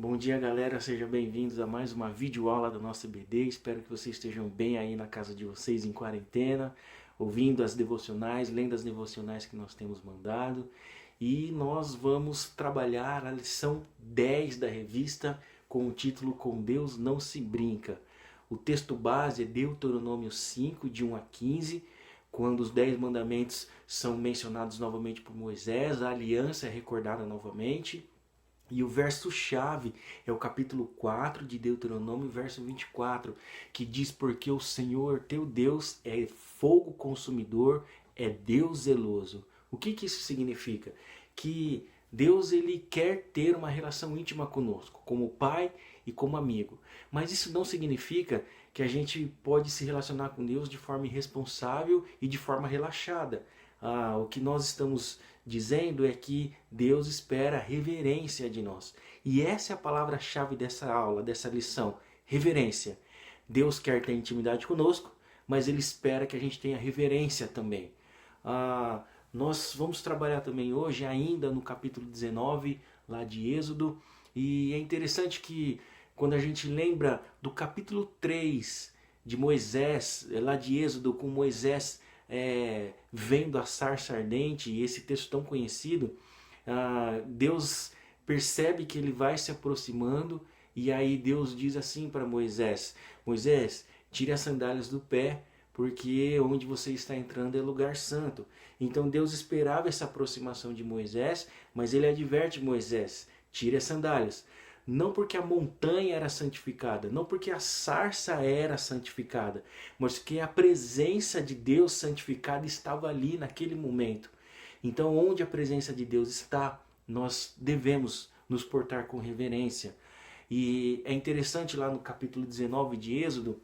Bom dia, galera, sejam bem-vindos a mais uma videoaula da nossa EBD. Espero que vocês estejam bem aí na casa de vocês em quarentena, ouvindo as devocionais, lendo as devocionais que nós temos mandado. E nós vamos trabalhar a lição 10 da revista com o título Com Deus Não Se Brinca. O texto base é Deuteronômio 5, de 1 a 15, quando os 10 mandamentos são mencionados novamente por Moisés, a aliança é recordada novamente. E o verso-chave é o capítulo 4 de Deuteronômio, verso 24, que diz: Porque o Senhor teu Deus é fogo consumidor, é Deus zeloso. O que isso significa? Que Deus ele quer ter uma relação íntima conosco, como pai e como amigo. Mas isso não significa que a gente pode se relacionar com Deus de forma irresponsável e de forma relaxada. O que nós estamos dizendo é que Deus espera reverência de nós. E essa é a palavra-chave dessa aula, dessa lição: reverência. Deus quer ter intimidade conosco, mas Ele espera que a gente tenha reverência também. Nós vamos trabalhar também hoje ainda no capítulo 19, lá de Êxodo. E é interessante que quando a gente lembra do capítulo 3 de Moisés, lá de Êxodo, com Moisés vendo a sarça ardente, e esse texto tão conhecido, Deus percebe que ele vai se aproximando, e aí Deus diz assim para Moisés: Moisés, tire as sandálias do pé, porque onde você está entrando é lugar santo. Então Deus esperava essa aproximação de Moisés, mas ele adverte Moisés: tire as sandálias. Não porque a montanha era santificada, não porque a sarça era santificada, mas que a presença de Deus santificada estava ali naquele momento. Então, onde a presença de Deus está, nós devemos nos portar com reverência. E é interessante lá no capítulo 19 de Êxodo,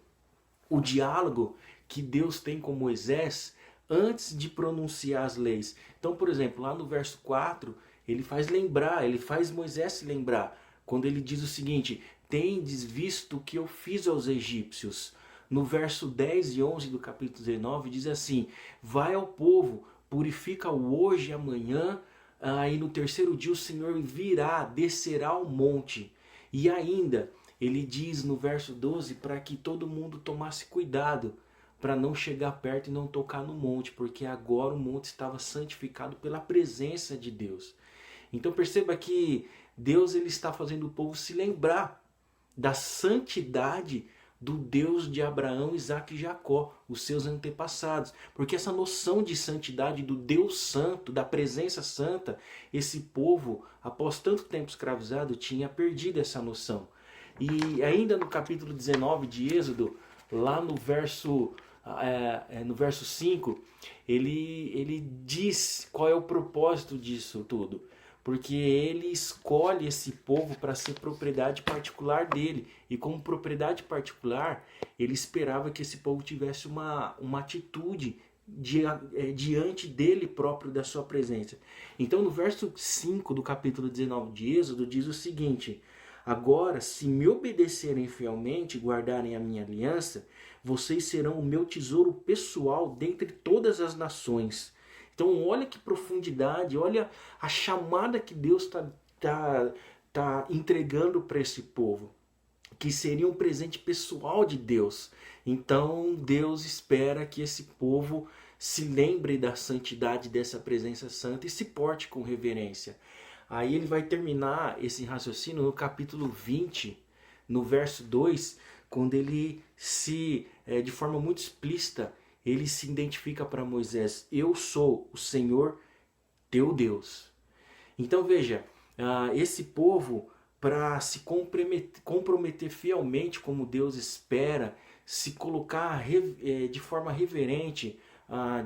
o diálogo que Deus tem com Moisés antes de pronunciar as leis. Então, por exemplo, lá no verso 4, ele faz Moisés se lembrar, quando ele diz o seguinte: tendes visto o que eu fiz aos egípcios. No verso 10 e 11 do capítulo 19 diz assim: vai ao povo, purifica-o hoje e amanhã, e no terceiro dia o Senhor virá, descerá ao monte. E ainda, ele diz no verso 12 para que todo mundo tomasse cuidado, para não chegar perto e não tocar no monte, porque agora o monte estava santificado pela presença de Deus. Então perceba que Deus ele está fazendo o povo se lembrar da santidade do Deus de Abraão, Isaque e Jacó, os seus antepassados. Porque essa noção de santidade do Deus santo, da presença santa, esse povo, após tanto tempo escravizado, tinha perdido essa noção. E ainda no capítulo 19 de Êxodo, lá no verso 5, ele diz qual é o propósito disso tudo. Porque ele escolhe esse povo para ser propriedade particular dele. E como propriedade particular, ele esperava que esse povo tivesse uma atitude diante dele próprio, da sua presença. Então no verso 5 do capítulo 19 de Êxodo diz o seguinte: agora, se me obedecerem fielmente e guardarem a minha aliança, vocês serão o meu tesouro pessoal dentre todas as nações. Então olha que profundidade, olha a chamada que Deus tá entregando para esse povo, que seria um presente pessoal de Deus. Então Deus espera que esse povo se lembre da santidade dessa presença santa e se porte com reverência. Aí ele vai terminar esse raciocínio no capítulo 20, no verso 2, quando ele de forma muito explícita, ele se identifica para Moisés: eu sou o Senhor teu Deus. Então veja, esse povo, para se comprometer fielmente como Deus espera, se colocar de forma reverente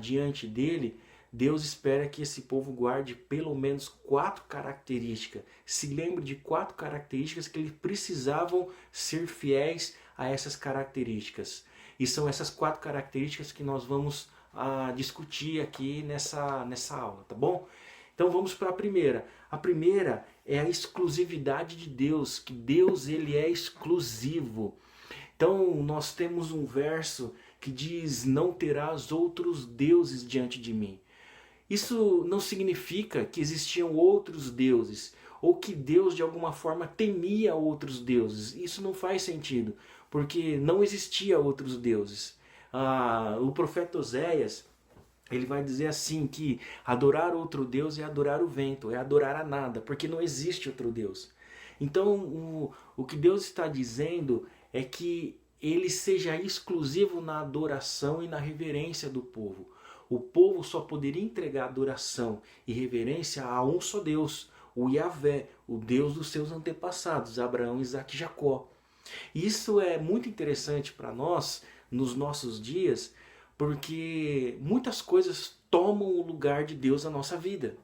diante dele, Deus espera que esse povo guarde pelo menos 4 características. Se lembre de 4 características que eles precisavam ser fiéis a essas características. E são essas 4 características que nós vamos discutir aqui nessa aula, tá bom? Então vamos para a primeira. A primeira é a exclusividade de Deus, que Deus ele é exclusivo. Então nós temos um verso que diz: não terás outros deuses diante de mim. Isso não significa que existiam outros deuses ou que Deus de alguma forma temia outros deuses. Isso não faz sentido, porque não existia outros deuses. O profeta Oséias, ele vai dizer assim que adorar outro Deus é adorar o vento, é adorar a nada, porque não existe outro Deus. Então o que Deus está dizendo é que ele seja exclusivo na adoração e na reverência do povo. O povo só poderia entregar adoração e reverência a um só Deus, o Yahvé, o Deus dos seus antepassados, Abraão, Isaque e Jacó. Isso é muito interessante para nós nos nossos dias, porque muitas coisas tomam o lugar de Deus na nossa vida.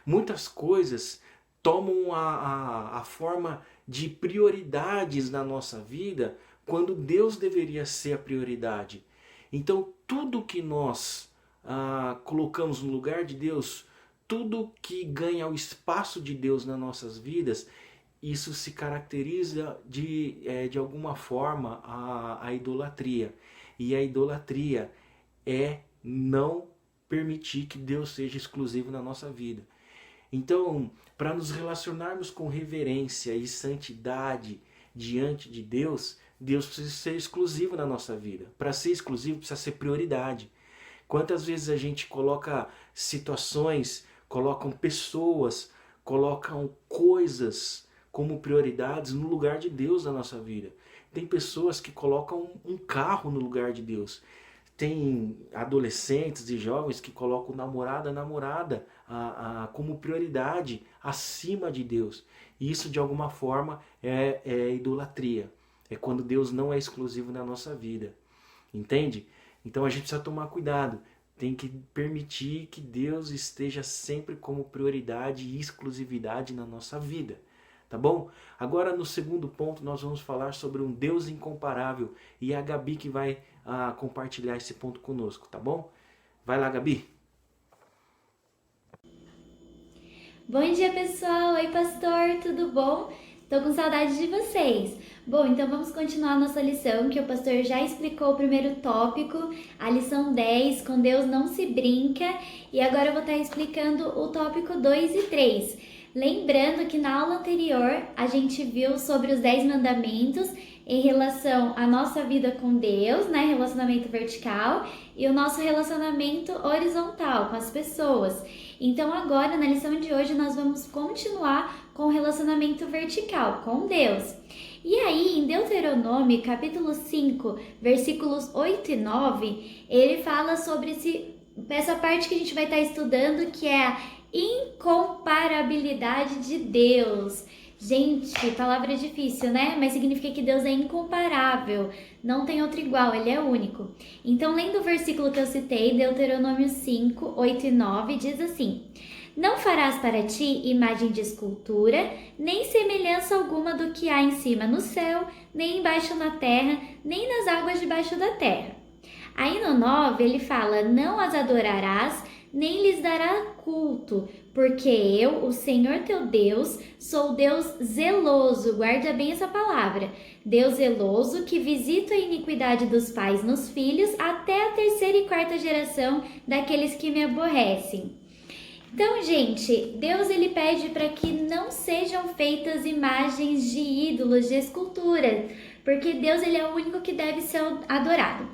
Muitas coisas tomam a forma de prioridades na nossa vida, quando Deus deveria ser a prioridade. Então tudo que nós colocamos no lugar de Deus, tudo que ganha o espaço de Deus nas nossas vidas, isso se caracteriza de alguma forma a idolatria. E a idolatria é não permitir que Deus seja exclusivo na nossa vida. Então, para nos relacionarmos com reverência e santidade diante de Deus, Deus precisa ser exclusivo na nossa vida. Para ser exclusivo, precisa ser prioridade. Quantas vezes a gente coloca situações, colocam pessoas, colocam coisas como prioridades no lugar de Deus na nossa vida. Tem pessoas que colocam um carro no lugar de Deus. Tem adolescentes e jovens que colocam namorada como prioridade acima de Deus. E isso de alguma forma é idolatria. É quando Deus não é exclusivo na nossa vida. Entende? Então a gente precisa tomar cuidado. Tem que permitir que Deus esteja sempre como prioridade e exclusividade na nossa vida. Tá bom? Agora no segundo ponto nós vamos falar sobre um Deus incomparável. E é a Gabi que vai compartilhar esse ponto conosco, tá bom? Vai lá, Gabi. Bom dia, pessoal! Oi, pastor! Tudo bom? Tô com saudade de vocês. Bom, então vamos continuar a nossa lição, que o pastor já explicou o primeiro tópico, a lição 10, com Deus não se brinca, e agora eu vou estar explicando o tópico 2 e 3. Lembrando que na aula anterior a gente viu sobre os 10 mandamentos em relação à nossa vida com Deus, né, relacionamento vertical, e o nosso relacionamento horizontal com as pessoas. Então agora, na lição de hoje, nós vamos continuar com o relacionamento vertical com Deus. E aí, em Deuteronômio, capítulo 5, versículos 8 e 9, ele fala sobre essa parte que a gente vai estar estudando, que é a incomparabilidade de Deus. Gente, palavra difícil, né? Mas significa que Deus é incomparável, não tem outro igual, Ele é único. Então, lendo o versículo que eu citei, Deuteronômio 5, 8 e 9, diz assim: Não farás para ti imagem de escultura, nem semelhança alguma do que há em cima no céu, nem embaixo na terra, nem nas águas debaixo da terra. Aí no 9 ele fala: Não as adorarás, nem lhes dará culto, porque eu, o Senhor teu Deus, sou Deus zeloso, guarda bem essa palavra, Deus zeloso que visita a iniquidade dos pais nos filhos até a terceira e quarta geração daqueles que me aborrecem. Então, gente, Deus ele pede para que não sejam feitas imagens de ídolos, de esculturas, porque Deus ele é o único que deve ser adorado.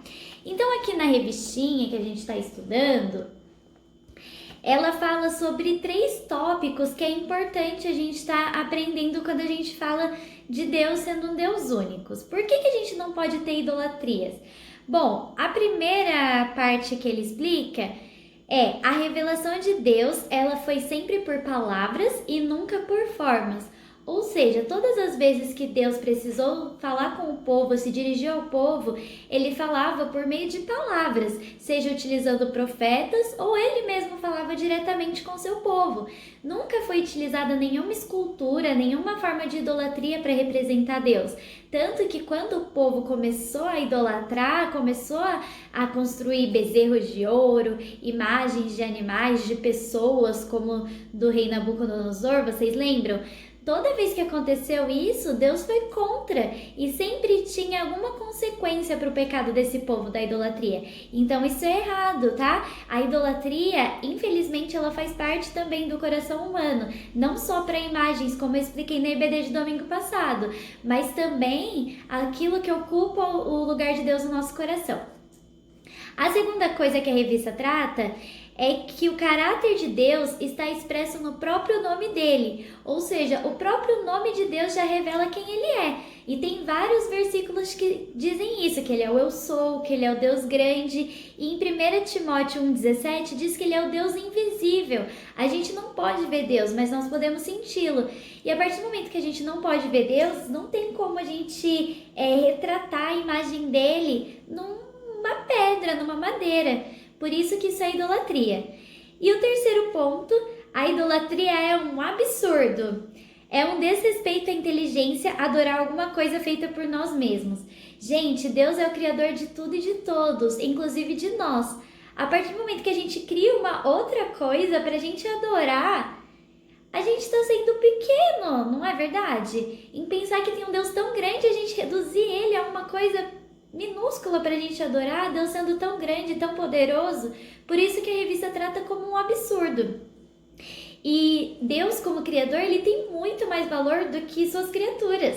Então, aqui na revistinha que a gente está estudando, ela fala sobre 3 tópicos que é importante a gente estar aprendendo quando a gente fala de Deus sendo um Deus único. Por que a gente não pode ter idolatrias? Bom, a primeira parte que ele explica é a revelação de Deus, ela foi sempre por palavras e nunca por formas. Ou seja, todas as vezes que Deus precisou falar com o povo, se dirigir ao povo, ele falava por meio de palavras, seja utilizando profetas ou ele mesmo falava diretamente com seu povo. Nunca foi utilizada nenhuma escultura, nenhuma forma de idolatria para representar Deus. Tanto que quando o povo começou a idolatrar, começou a construir bezerros de ouro, imagens de animais, de pessoas, como do rei Nabucodonosor, vocês lembram? toda vez que aconteceu isso, Deus foi contra e sempre tinha alguma consequência para o pecado desse povo da idolatria. Então isso é errado, tá? A idolatria, infelizmente, ela faz parte também do coração humano, não só para imagens, como eu expliquei na EBD de domingo passado, mas também aquilo que ocupa o lugar de Deus no nosso coração. A segunda coisa que a revista trata é que o caráter de Deus está expresso no próprio nome dele, ou seja, o próprio nome de Deus já revela quem ele é. E tem vários versículos que dizem isso, que ele é o eu sou, que ele é o Deus grande. E em 1 Timóteo 1,17 diz que ele é o Deus invisível. A gente não pode ver Deus, mas nós podemos senti-lo. E a partir do momento que a gente não pode ver Deus, não tem como a gente retratar a imagem dele numa pedra, numa madeira. Por isso que isso é idolatria. E o terceiro ponto, a idolatria é um absurdo. É um desrespeito à inteligência adorar alguma coisa feita por nós mesmos. Gente, Deus é o criador de tudo e de todos, inclusive de nós. A partir do momento que a gente cria uma outra coisa pra gente adorar, a gente está sendo pequeno, não é verdade? Em pensar que tem um Deus tão grande, a gente reduzir ele a uma coisa minúscula pra gente adorar, Deus sendo tão grande, tão poderoso. Por isso que a revista trata como um absurdo. E Deus, como criador, ele tem muito mais valor do que suas criaturas.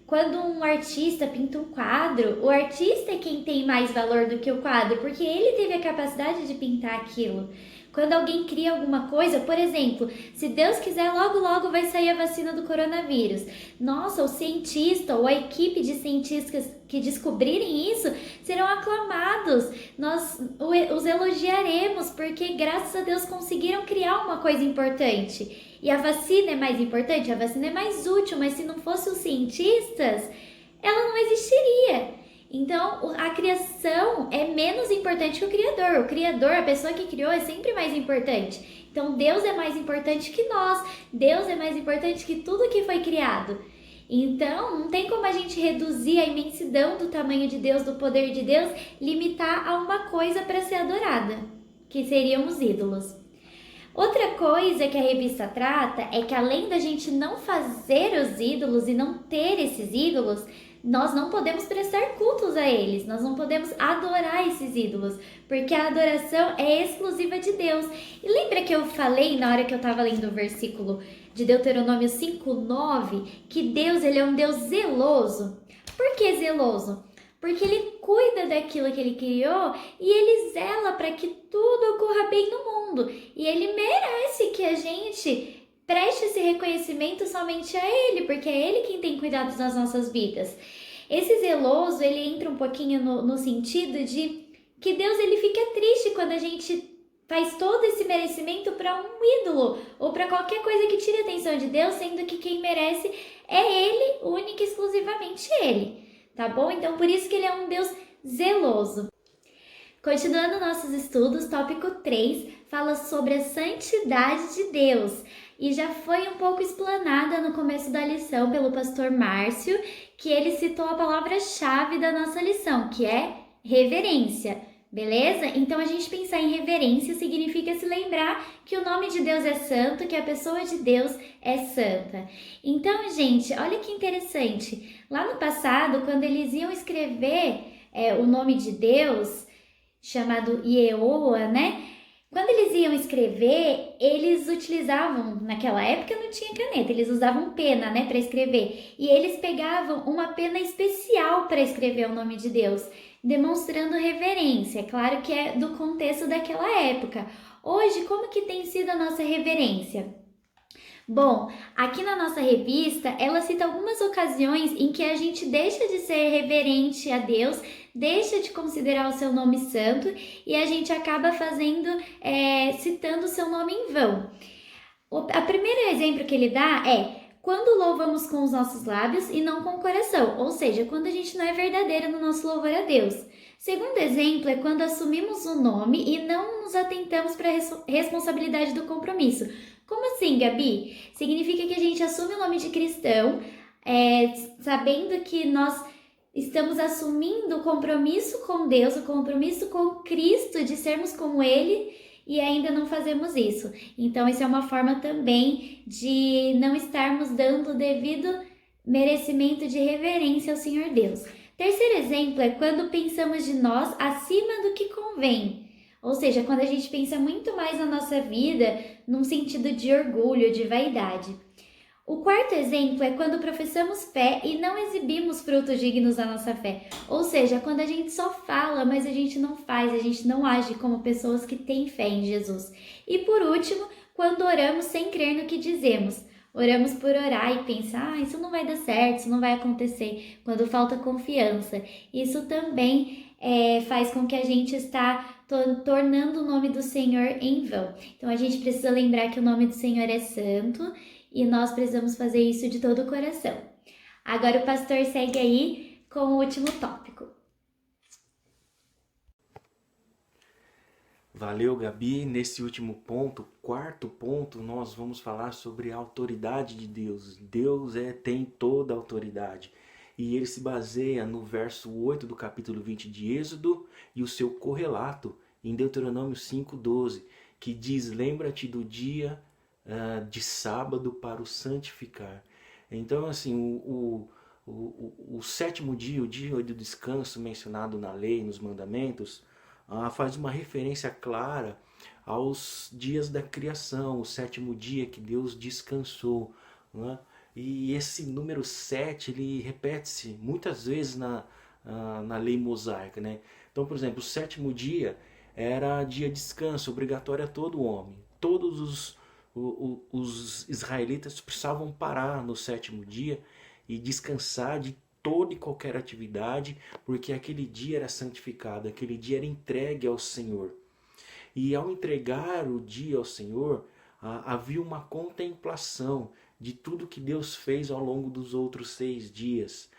Quando um artista pinta um quadro, o artista é quem tem mais valor do que o quadro, porque ele teve a capacidade de pintar aquilo. Quando alguém cria alguma coisa, por exemplo, se Deus quiser, logo logo vai sair a vacina do coronavírus. Nossa, o cientista ou a equipe de cientistas que descobrirem isso serão aclamados. Nós os elogiaremos porque graças a Deus conseguiram criar uma coisa importante. E a vacina é mais importante, a vacina é mais útil, mas se não fossem os cientistas, ela não existiria. Então, a criação é menos importante que o criador. O criador, a pessoa que criou, é sempre mais importante. Então, Deus é mais importante que nós. Deus é mais importante que tudo que foi criado. Então, não tem como a gente reduzir a imensidão do tamanho de Deus, do poder de Deus, limitar a uma coisa para ser adorada, que seriam os ídolos. Outra coisa que a revista trata é que além da gente não fazer os ídolos e não ter esses ídolos, nós não podemos prestar cultos a eles, nós não podemos adorar esses ídolos, porque a adoração é exclusiva de Deus. E lembra que eu falei na hora que eu estava lendo o versículo de Deuteronômio 5:9, que Deus ele é um Deus zeloso? Por que zeloso? Porque ele cuida daquilo que ele criou e ele zela para que tudo ocorra bem no mundo. E ele merece que a gente preste esse reconhecimento somente a ele, porque é ele quem tem cuidado das nossas vidas. Esse zeloso, ele entra um pouquinho no sentido de que Deus ele fica triste quando a gente faz todo esse merecimento para um ídolo ou para qualquer coisa que tire a atenção de Deus, sendo que quem merece é ele, única e exclusivamente ele. Tá bom? Então, por isso que ele é um Deus zeloso. Continuando nossos estudos, tópico 3 fala sobre a santidade de Deus. E já foi um pouco explanada no começo da lição pelo pastor Márcio, que ele citou a palavra-chave da nossa lição, que é reverência. Beleza? Então, a gente pensar em reverência significa se lembrar que o nome de Deus é santo, que a pessoa de Deus é santa. Então, gente, olha que interessante. Lá no passado, quando eles iam escrever o nome de Deus, chamado Ieoa, né? Quando eles iam escrever, eles utilizavam, naquela época não tinha caneta, eles usavam pena, né, para escrever. E eles pegavam uma pena especial para escrever o nome de Deus, demonstrando reverência. É claro que é do contexto daquela época. Hoje, como que tem sido a nossa reverência? Bom, aqui na nossa revista, ela cita algumas ocasiões em que a gente deixa de ser reverente a Deus, deixa de considerar o seu nome santo e a gente acaba citando o seu nome em vão. O primeiro exemplo que ele dá é quando louvamos com os nossos lábios e não com o coração, ou seja, quando a gente não é verdadeiro no nosso louvor a Deus. Segundo exemplo é quando assumimos o nome e não nos atentamos para a responsabilidade do compromisso. Como assim, Gabi? Significa que a gente assume o nome de cristão, sabendo que nós estamos assumindo o compromisso com Deus, o compromisso com Cristo de sermos como Ele, e ainda não fazemos isso. Então, isso é uma forma também de não estarmos dando o devido merecimento de reverência ao Senhor Deus. Terceiro exemplo é quando pensamos de nós acima do que convém. Ou seja, quando a gente pensa muito mais na nossa vida num sentido de orgulho, de vaidade. O quarto exemplo é quando professamos fé e não exibimos frutos dignos da nossa fé. Ou seja, quando a gente só fala, mas a gente não faz, a gente não age como pessoas que têm fé em Jesus. E por último, quando oramos sem crer no que dizemos. Oramos por orar e pensar, isso não vai dar certo, isso não vai acontecer, quando falta confiança. Isso também faz com que a gente está tornando o nome do Senhor em vão. Então a gente precisa lembrar que o nome do Senhor é santo e nós precisamos fazer isso de todo o coração. Agora o pastor segue aí com o último tópico. Valeu, Gabi. Nesse último ponto, quarto ponto, nós vamos falar sobre a autoridade de Deus. Deus tem toda a autoridade. E ele se baseia no verso 8 do capítulo 20 de Êxodo e o seu correlato em Deuteronômio 5:12, que diz: lembra-te do dia de sábado para o santificar. Então, assim, o sétimo dia, o dia do descanso mencionado na lei, nos mandamentos, faz uma referência clara aos dias da criação, o sétimo dia que Deus descansou, né? E esse número 7, ele repete-se muitas vezes na lei mosaica, né? Então, por exemplo, o sétimo dia era dia de descanso, obrigatório a todo homem. Todos os israelitas precisavam parar no sétimo dia e descansar de toda e qualquer atividade, porque aquele dia era santificado, aquele dia era entregue ao Senhor. E ao entregar o dia ao Senhor, havia uma contemplação de tudo que Deus fez ao longo dos outros 6 dias.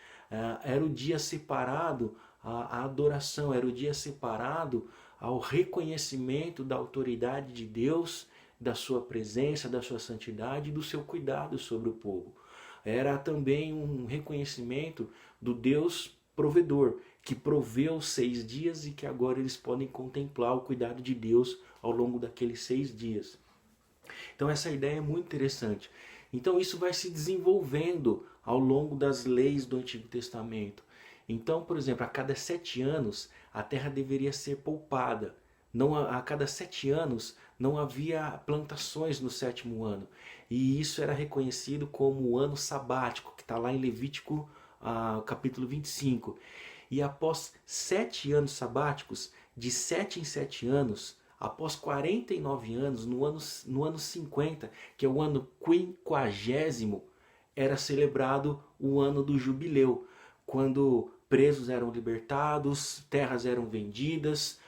Era o dia separado à adoração, era o dia separado ao reconhecimento da autoridade de Deus, da sua presença, da sua santidade e do seu cuidado sobre o povo. Era também um reconhecimento do Deus provedor, que proveu 6 dias e que agora eles podem contemplar o cuidado de Deus ao longo daqueles 6 dias. Então essa ideia é muito interessante. Então isso vai se desenvolvendo ao longo das leis do Antigo Testamento. Então, por exemplo, a cada 7 anos a terra deveria ser poupada. Não, a cada 7 anos não havia plantações no 7º ano. E isso era reconhecido como o ano sabático, que está lá em Levítico capítulo 25. E após 7 anos sabáticos, de 7 em 7 anos, após 49 anos, no ano 50, que é o ano 50º, era celebrado o ano do jubileu, quando presos eram libertados, terras eram vendidas,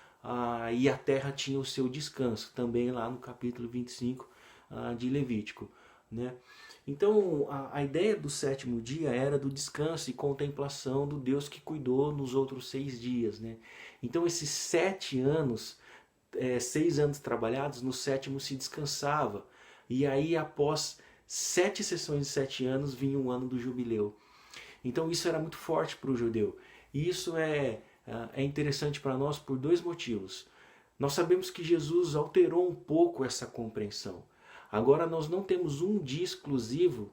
e a terra tinha o seu descanso, também lá no capítulo 25 de Levítico, né? Então a ideia do 7º dia era do descanso e contemplação do Deus que cuidou nos outros 6 dias, né? Então esses 7 anos, 6 anos trabalhados, no 7º se descansava, e aí após 7 sessões de 7 anos vinha o ano do jubileu. Então isso era muito forte para o judeu, e isso é interessante para nós por 2 motivos. Nós sabemos que Jesus alterou um pouco essa compreensão. Agora nós não temos um dia exclusivo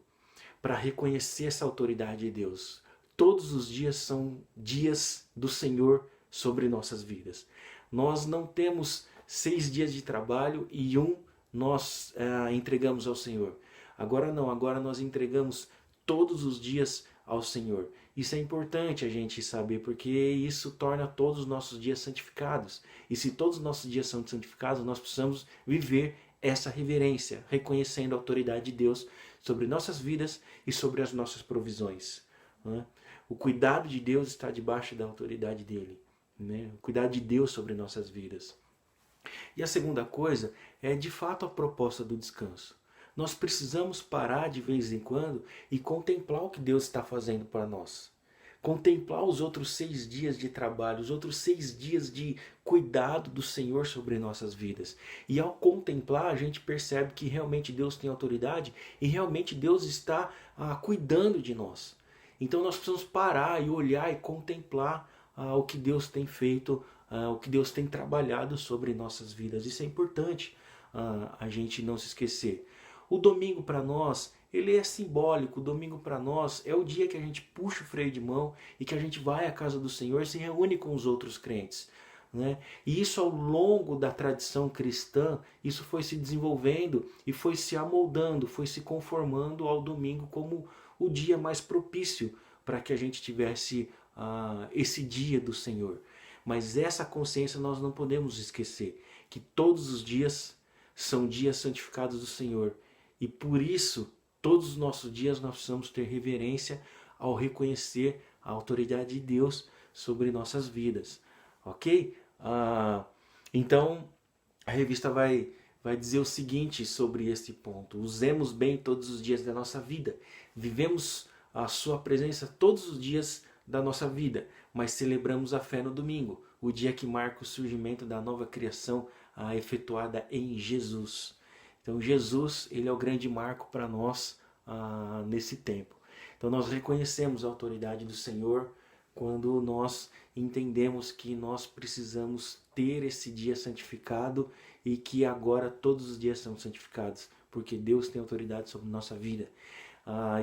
para reconhecer essa autoridade de Deus. Todos os dias são dias do Senhor sobre nossas vidas. Nós não temos 6 dias de trabalho e nós entregamos ao Senhor. Agora não, agora nós entregamos todos os dias ao Senhor. Isso é importante a gente saber, porque isso torna todos os nossos dias santificados. E se todos os nossos dias são santificados, nós precisamos viver essa reverência, reconhecendo a autoridade de Deus sobre nossas vidas e sobre as nossas provisões, né? O cuidado de Deus está debaixo da autoridade dele, né? O cuidado de Deus sobre nossas vidas. E a segunda coisa é de fato a proposta do descanso. Nós precisamos parar de vez em quando e contemplar o que Deus está fazendo para nós. Contemplar os outros 6 dias de trabalho, os outros 6 dias de cuidado do Senhor sobre nossas vidas. E ao contemplar, a gente percebe que realmente Deus tem autoridade e realmente Deus está cuidando de nós. Então nós precisamos parar e olhar e contemplar o que Deus tem feito o que Deus tem trabalhado sobre nossas vidas. Isso é importante a gente não se esquecer. O domingo para nós, ele é simbólico. O domingo para nós é o dia que a gente puxa o freio de mão e que a gente vai à casa do Senhor e se reúne com os outros crentes. Né? E isso ao longo da tradição cristã, isso foi se desenvolvendo e foi se amoldando, foi se conformando ao domingo como o dia mais propício para que a gente tivesse esse dia do Senhor. Mas essa consciência nós não podemos esquecer, que todos os dias são dias santificados do Senhor. E por isso, todos os nossos dias nós precisamos ter reverência ao reconhecer a autoridade de Deus sobre nossas vidas. Ok? Então, a revista vai dizer o seguinte sobre este ponto. Usemos bem todos os dias da nossa vida. Vivemos a sua presença todos os dias da nossa vida, mas celebramos a fé no domingo, o dia que marca o surgimento da nova criação efetuada em Jesus. Então Jesus, ele é o grande marco para nós nesse tempo. Então nós reconhecemos a autoridade do Senhor quando nós entendemos que nós precisamos ter esse dia santificado e que agora todos os dias são santificados, porque Deus tem autoridade sobre nossa vida.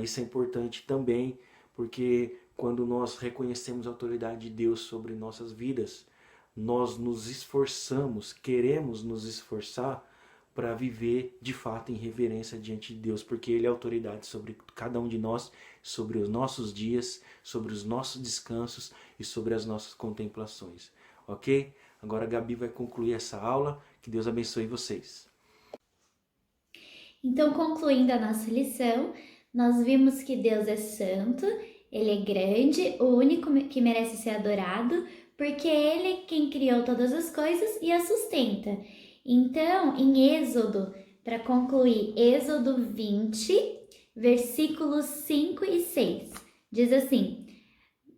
Isso é importante também, porque quando nós reconhecemos a autoridade de Deus sobre nossas vidas, nós nos esforçamos, queremos nos esforçar para viver de fato em reverência diante de Deus, porque Ele é autoridade sobre cada um de nós, sobre os nossos dias, sobre os nossos descansos e sobre as nossas contemplações. Ok? Agora a Gabi vai concluir essa aula. Que Deus abençoe vocês. Então, concluindo a nossa lição, nós vimos que Deus é santo, Ele é grande, o único que merece ser adorado, porque Ele é quem criou todas as coisas e as sustenta. Então, em Êxodo, para concluir, Êxodo 20, versículos 5 e 6, diz assim: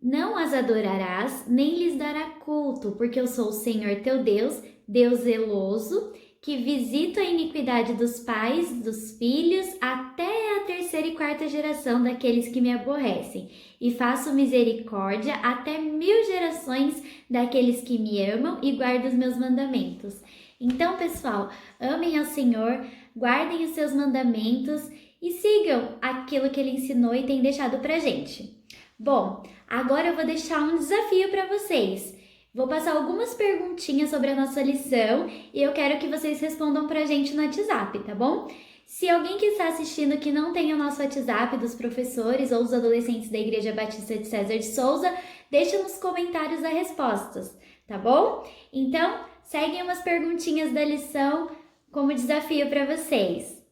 Não as adorarás, nem lhes dará culto, porque eu sou o Senhor teu Deus, Deus zeloso, que visito a iniquidade dos pais, dos filhos, até a terceira e quarta geração daqueles que me aborrecem, e faço misericórdia até 1000 gerações daqueles que me amam e guardam os meus mandamentos. Então, pessoal, amem ao Senhor, guardem os seus mandamentos e sigam aquilo que Ele ensinou e tem deixado pra gente. Bom, agora eu vou deixar um desafio para vocês. Vou passar algumas perguntinhas sobre a nossa lição e eu quero que vocês respondam pra gente no WhatsApp, tá bom? Se alguém que está assistindo que não tem o nosso WhatsApp dos professores ou os adolescentes da Igreja Batista de César de Souza, deixa nos comentários as respostas, tá bom? Então, seguem umas perguntinhas da lição como desafio para vocês.